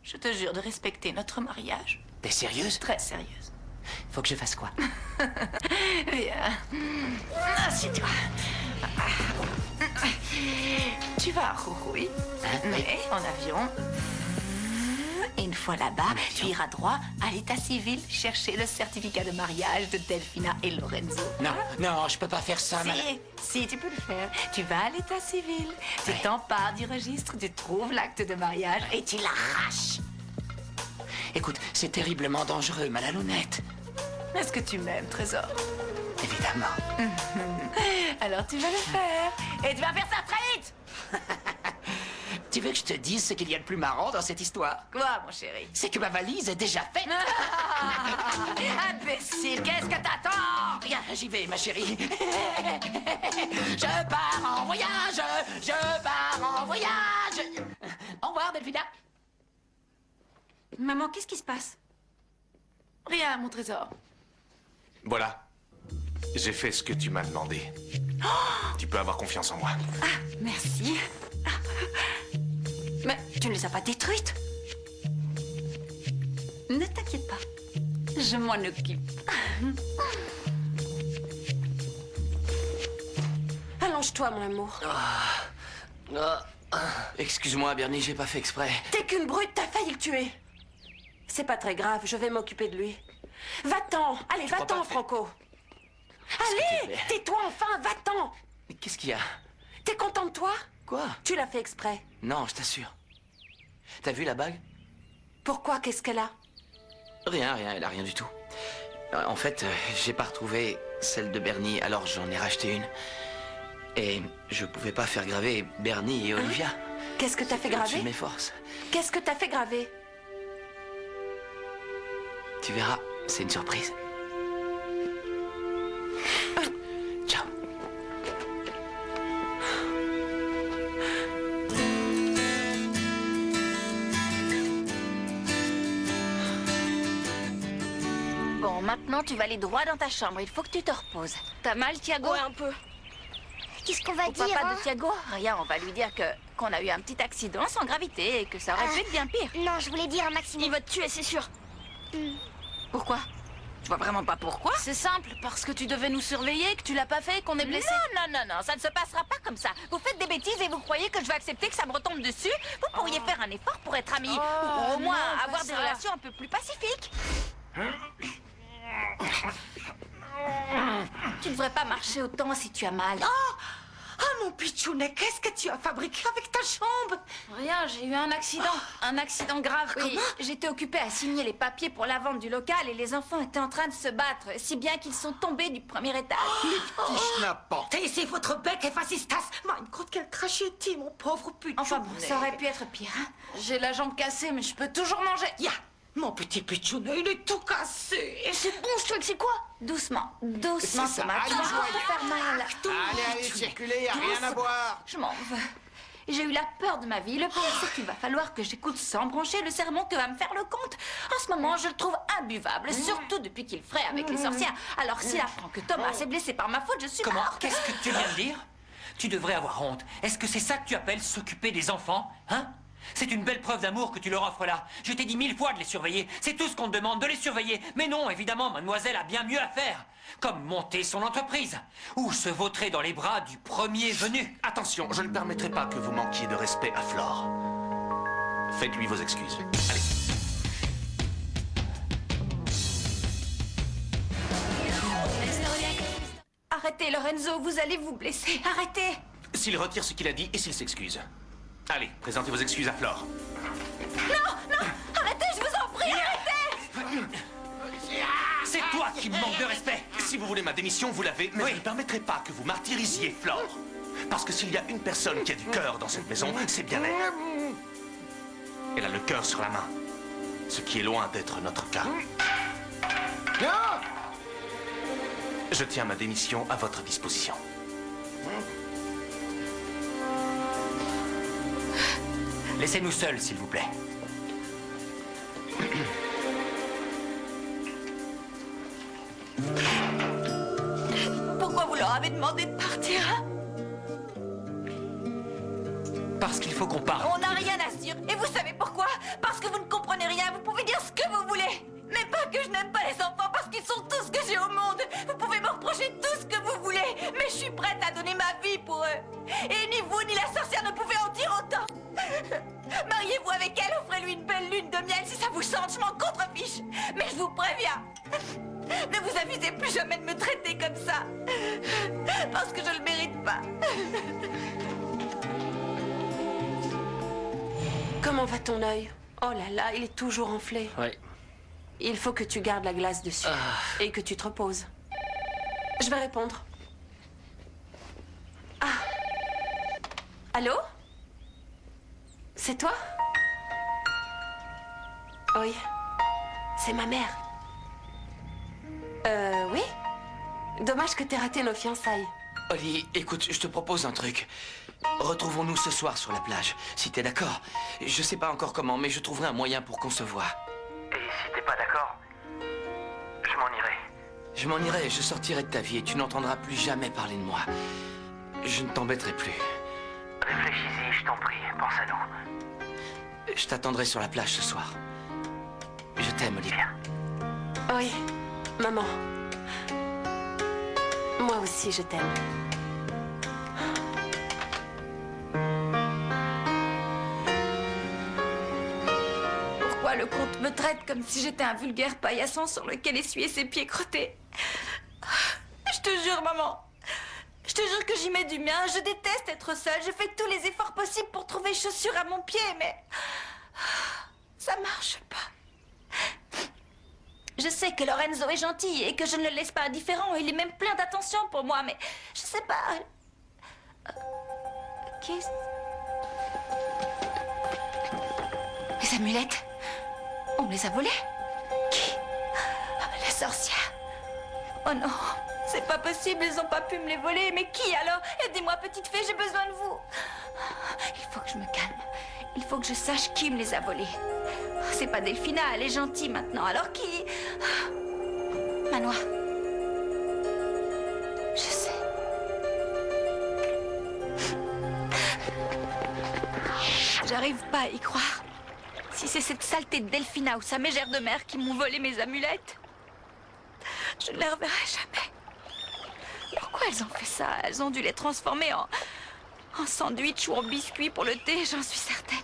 je te jure de respecter notre mariage. T'es sérieuse? Très sérieuse. Faut que je fasse quoi? Viens. Assieds-toi. Tu vas à Rourouille, mais en avion. Et une fois là-bas, tu iras droit à l'état civil chercher le certificat de mariage de Delphina et Lorenzo. Non, non, je peux pas faire ça, Si, tu peux le faire. Tu vas à l'état civil, tu t'empares du registre, tu trouves l'acte de mariage et tu l'arraches. Écoute, c'est terriblement dangereux, Malalounette. Est-ce que tu m'aimes, trésor? Évidemment. Alors tu vas le faire. Et tu vas faire ça très vite. Tu veux que je te dise ce qu'il y a de plus marrant dans cette histoire? Quoi, mon chéri? C'est que ma valise est déjà faite. Imbécile, qu'est-ce que t'attends? Rien, j'y vais, ma chérie. Je pars en voyage. Je pars en voyage. Au revoir, Delphina. Maman, qu'est-ce qui se passe? Rien, mon trésor. Voilà. J'ai fait ce que tu m'as demandé. Tu peux avoir confiance en moi. Ah, merci. Mais tu ne les as pas détruites? Ne t'inquiète pas. Je m'en occupe. Allonge-toi, mon amour. Excuse-moi, Bernie, j'ai pas fait exprès. T'es qu'une brute, t'as failli le tuer. C'est pas très grave, je vais m'occuper de lui. Va-t'en, allez, va-t'en, Franco. Allez, tais-toi enfin, va-t'en. Mais qu'est-ce qu'il y a? T'es content de toi? Quoi? Tu l'as fait exprès. Non, je t'assure. T'as vu la bague? Pourquoi? Qu'est-ce qu'elle a? Rien, elle a rien du tout. En fait, j'ai pas retrouvé celle de Bernie, alors j'en ai racheté une. Et je pouvais pas faire graver Bernie et Olivia. Qu'est-ce que t'as fait graver? Au-dessus de mes forces. Qu'est-ce que t'as fait graver? Tu verras, c'est une surprise. Ciao. Bon, maintenant tu vas aller droit dans ta chambre. Il faut que tu te reposes. T'as mal, Thiago? Ouais, un peu. Qu'est-ce qu'on va Au dire, papa hein? de Thiago? Rien, on va lui dire qu'on a eu un petit accident sans gravité et que ça aurait pu être bien pire. Non, je voulais dire à Maxime. Il va te tuer, c'est sûr. Pourquoi? Je vois vraiment pas pourquoi. C'est simple, parce que tu devais nous surveiller, que tu l'as pas fait, qu'on est blessé. Non, ça ne se passera pas comme ça. Vous faites des bêtises et vous croyez que je vais accepter que ça me retombe dessus? Vous pourriez faire un effort pour être amis, ou au moins non, avoir pas des ça. relations un peu plus pacifiques. Tu ne devrais pas marcher autant si tu as mal. Ah, mon pitchounet, qu'est-ce que tu as fabriqué avec ta chambre? Rien, j'ai eu un accident. Un accident grave. Oui, j'étais occupée à signer les papiers pour la vente du local et les enfants étaient en train de se battre, si bien qu'ils sont tombés du premier étage. Taisez votre bec et fascistas. Mein Gott, quelle tragédie, mon pauvre pitchounet. Enfin bon, ça aurait pu être pire. Hein. J'ai la jambe cassée, mais je peux toujours manger. Ya, mon petit pitchounet, il est tout cassé. C'est bon, je te le sais quoi? Doucement, doucement, C'est ça, Thomas. Tu allez, vas pas joyeux. te faire mal. Allez, circulez, y a rien à boire. Je m'en veux. J'ai eu la peur de ma vie. Le pire, c'est qu'il va falloir que j'écoute sans broncher le sermon que va me faire le comte. En ce moment, je le trouve imbuvable, surtout depuis qu'il fraye avec les sorcières. Alors, s'il apprend que Thomas s'est blessé par ma faute, je suis Comment? morte. Qu'est-ce que tu viens de dire? Tu devrais avoir honte. Est-ce que c'est ça que tu appelles s'occuper des enfants? Hein? C'est une belle preuve d'amour que tu leur offres là. Je t'ai dit 1000 fois de les surveiller. C'est tout ce qu'on te demande, de les surveiller. Mais non, évidemment, mademoiselle a bien mieux à faire. Comme monter son entreprise. Ou se vautrer dans les bras du premier venu. Attention, je ne permettrai pas que vous manquiez de respect à Flore. Faites-lui vos excuses. Allez. Arrêtez, Lorenzo, vous allez vous blesser. Arrêtez. S'il retire ce qu'il a dit et s'il s'excuse. Allez, présentez vos excuses à Flore. Non, arrêtez, je vous en prie, arrêtez. C'est toi qui me manque de respect. Si vous voulez ma démission, vous l'avez, mais je ne permettrai pas que vous martyrisiez Flore. Parce que s'il y a une personne qui a du cœur dans cette maison, c'est bien elle. Elle a le cœur sur la main. Ce qui est loin d'être notre cas. Je tiens ma démission à votre disposition. Laissez-nous seuls, s'il vous plaît. Pourquoi vous leur avez demandé de partir, hein? Parce qu'il faut qu'on parle. On n'a rien à se dire. Et vous savez pourquoi? Parce que vous ne comprenez rien. Vous pouvez dire ce que vous voulez. Mais pas que je n'aime pas les enfants parce qu'ils sont tout ce que j'ai au monde. Vous pouvez me reprocher tout ce que vous voulez. Mais je suis prête à donner ma vie pour eux. Et ni vous ni la sorcière ne pouvez en dire autant. Mariez-vous avec elle, offrez-lui une belle lune de miel. Si ça vous chante, je m'en contrefiche. Mais je vous préviens. Ne vous amusez plus jamais de me traiter comme ça. Parce que je le mérite pas. Comment va ton œil? Oh là là, il est toujours enflé. Oui. Il faut que tu gardes la glace dessus. Et que tu te reposes. Je vais répondre. Ah. Allô? C'est toi? Oui. C'est ma mère. Oui. Dommage que t'aies raté nos fiançailles. Oli, écoute, je te propose un truc. Retrouvons-nous ce soir sur la plage, si t'es d'accord. Je sais pas encore comment, mais je trouverai un moyen pour qu'on se voie. Et si t'es pas d'accord, je m'en irai. Je m'en irai, je sortirai de ta vie et tu n'entendras plus jamais parler de moi. Je ne t'embêterai plus. Réfléchis-y, je t'en prie, pense à nous. Je t'attendrai sur la plage ce soir. Je t'aime, Olivia. Oui, maman. Moi aussi, je t'aime. Pourquoi le comte me traite comme si j'étais un vulgaire paillasson sur lequel essuyer ses pieds crottés? Je te jure, maman. Je te jure que j'y mets du mien. Je déteste être seule. Je fais tous les efforts possibles pour trouver chaussures à mon pied, mais... ça marche pas. Je sais que Lorenzo est gentil et que je ne le laisse pas indifférent. Il est même plein d'attention pour moi, mais... je sais pas... Qu'est-ce... Les amulettes? On me les a volées? Qui? Les sorcières. Oh non, c'est pas possible, ils ont pas pu me les voler. Mais qui alors? Aidez-moi, petite fée, j'ai besoin de vous. Il faut que je me calme. Il faut que je sache qui me les a volées. C'est pas Delphina, elle est gentille maintenant. Alors qui? Manoir. Je sais. J'arrive pas à y croire. Si c'est cette saleté de Delphina ou sa mégère de mère qui m'ont volé mes amulettes, je ne les reverrai jamais. Pourquoi elles ont fait ça? Elles ont dû les transformer en sandwich ou en biscuit pour le thé, j'en suis certaine.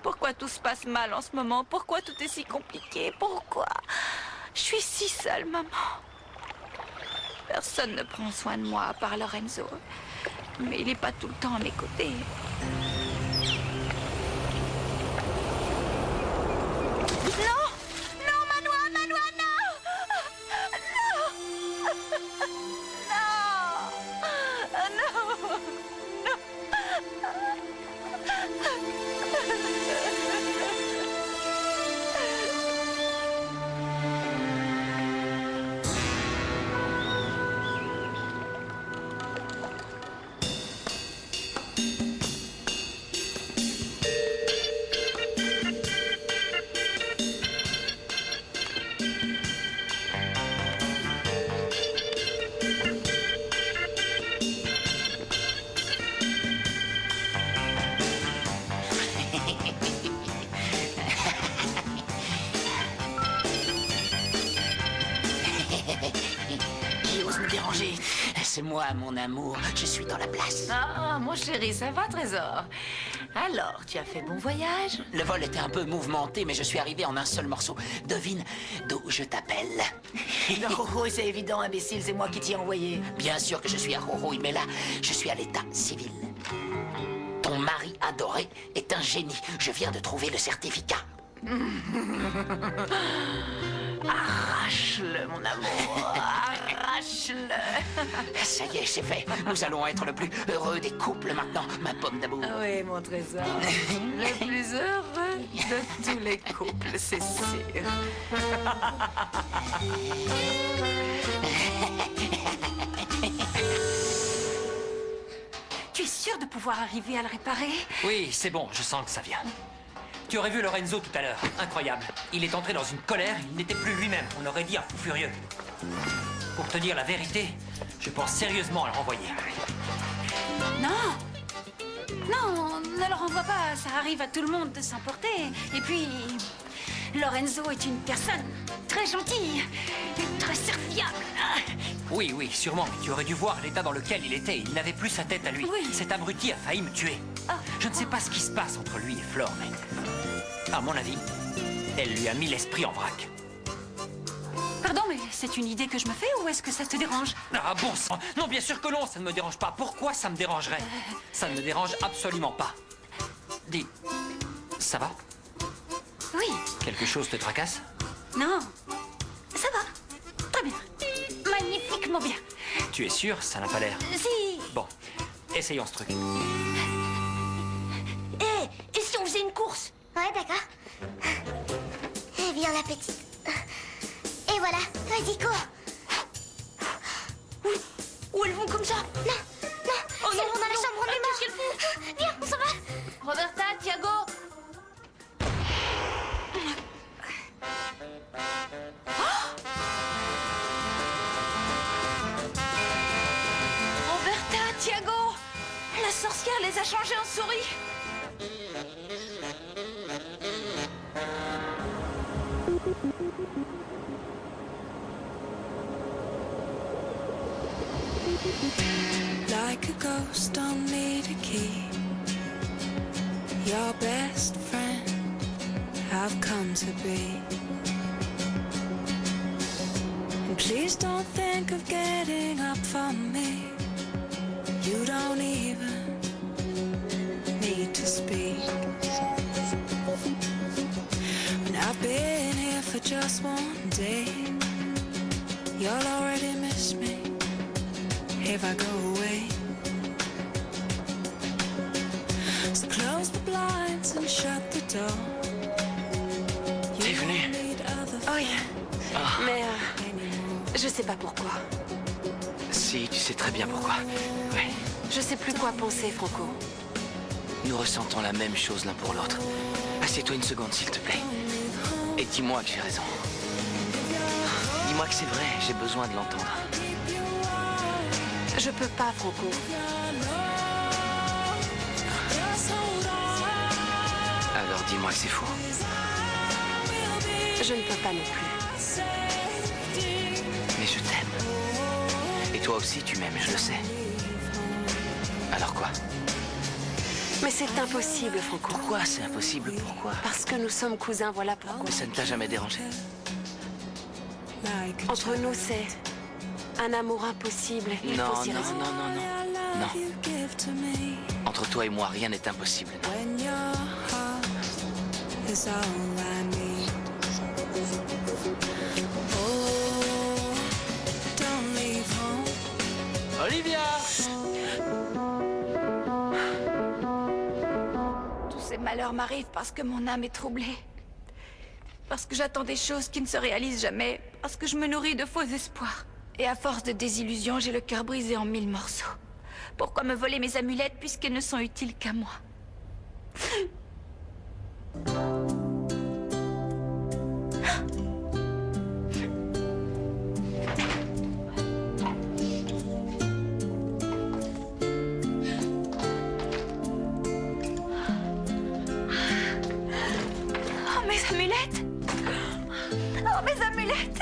Pourquoi tout se passe mal en ce moment? Pourquoi tout est si compliqué? Pourquoi? Je suis si seule, maman. Personne ne prend soin de moi à part Lorenzo. Mais il n'est pas tout le temps à mes côtés. Non! Non, Manoir, Manoir, non! Non! Non! Qui ose me déranger? C'est moi, mon amour. Je suis dans la place. Ah, mon chéri, ça va, trésor? Alors, tu as fait bon voyage? Le vol était un peu mouvementé, mais je suis arrivé en un seul morceau. Devine d'où je t'appelle. Oh, c'est évident, imbécile, c'est moi qui t'y ai envoyé. Bien sûr que je suis à Roroui, mais là, je suis à l'état civil. Ton mari adoré est un génie. Je viens de trouver le certificat. Arrache-le, mon amour. Arrache-le. Ça y est, c'est fait. Nous allons être le plus heureux des couples maintenant, ma pomme d'amour. Oui, mon trésor. Le plus heureux de tous les couples, c'est sûr. Tu es sûr de pouvoir arriver à le réparer? Oui, c'est bon, je sens que ça vient. Tu aurais vu Lorenzo tout à l'heure. Incroyable. Il est entré dans une colère, il n'était plus lui-même. On aurait dit un fou furieux. Pour te dire la vérité, je pense sérieusement à le renvoyer. Non! Non, ne le renvoie pas. Ça arrive à tout le monde de s'emporter. Et puis, Lorenzo est une personne très gentille et très serviable. Oui, oui, sûrement. Mais tu aurais dû voir l'état dans lequel il était. Il n'avait plus sa tête à lui. Oui. Cet abruti a failli me tuer. Je ne sais pas ce qui se passe entre lui et Flore, mais... à mon avis, elle lui a mis l'esprit en vrac. Pardon, mais c'est une idée que je me fais ou est-ce que ça te dérange? Ah bon sang! Non, bien sûr que non, ça ne me dérange pas. Pourquoi ça me dérangerait? Ça ne me dérange absolument pas. Dis, ça va? Oui. Quelque chose te tracasse? Non. Ça va. Très bien. Magnifiquement bien. Tu es sûr? Ça n'a pas l'air. Si. Bon, essayons ce truc. Et si on faisait une course? Ouais, d'accord. Eh bien, la petite. Et voilà, vas-y, cours. Où elles vont comme ça? Non, non, Oh si non, elles vont dans la non. chambre, on est mort. Qu'est-ce qu'elles font? Viens, on s'en va. Roberta, Thiago. Roberta, Thiago! La sorcière les a changés en souris. Like a ghost, don't need a key. Your best friend I've come to be. And please don't think of getting up for me. You don't even need to speak. When I've been here for just one day, you'll already miss me if I go away. So close the blinds and shut the door. T'es venu? Oui. Mais je sais pas pourquoi. Si, tu sais très bien pourquoi. Ouais. Je sais plus quoi penser, Franco. Nous ressentons la même chose l'un pour l'autre. Assieds-toi une seconde, s'il te plaît. Et dis-moi que j'ai raison. Dis-moi que c'est vrai, j'ai besoin de l'entendre. Je peux pas, Franco. Alors dis-moi que c'est faux. Je ne peux pas non plus. Mais je t'aime. Et toi aussi, tu m'aimes, je le sais. Alors quoi? Mais c'est impossible, Franco. Pourquoi c'est impossible? Pourquoi? Parce que nous sommes cousins, voilà pourquoi. Mais ça ne t'a jamais dérangé? Entre nous, c'est un amour impossible. Il Non, faut s'y non, résigner. non, non, non. Non. Entre toi et moi, rien n'est impossible. When your heart is all I need. Oh, don't leave home. Olivia! Tous ces malheurs m'arrivent parce que mon âme est troublée. Parce que j'attends des choses qui ne se réalisent jamais. Parce que je me nourris de faux espoirs. Et à force de désillusions, j'ai le cœur brisé en 1000 morceaux. Pourquoi me voler mes amulettes puisqu'elles ne sont utiles qu'à moi? Oh, mes amulettes! Oh, mes amulettes!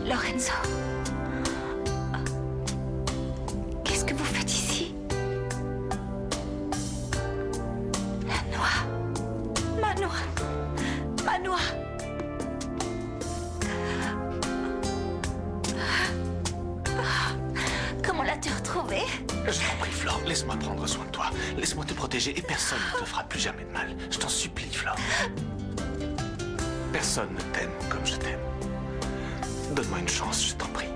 Lorenzo. Qu'est-ce que vous faites ici? La noix. Ma noix. Ma noix. Comment l'as-tu retrouvée? Je t'en prie, Flore, laisse-moi prendre soin de toi. Laisse-moi te protéger et personne ne te fera plus jamais de mal. Je t'en supplie, Flore. Personne ne t'aime comme je t'aime. Donne-moi une chance, je t'en prie.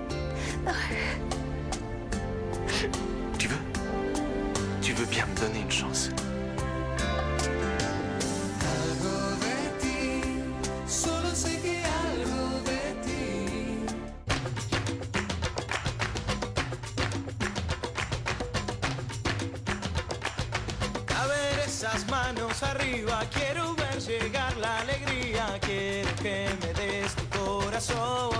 Tu veux? Tu veux bien me donner une chance? las manos arriba, quiero ver llegar la alegría, quiero que me des tu corazón.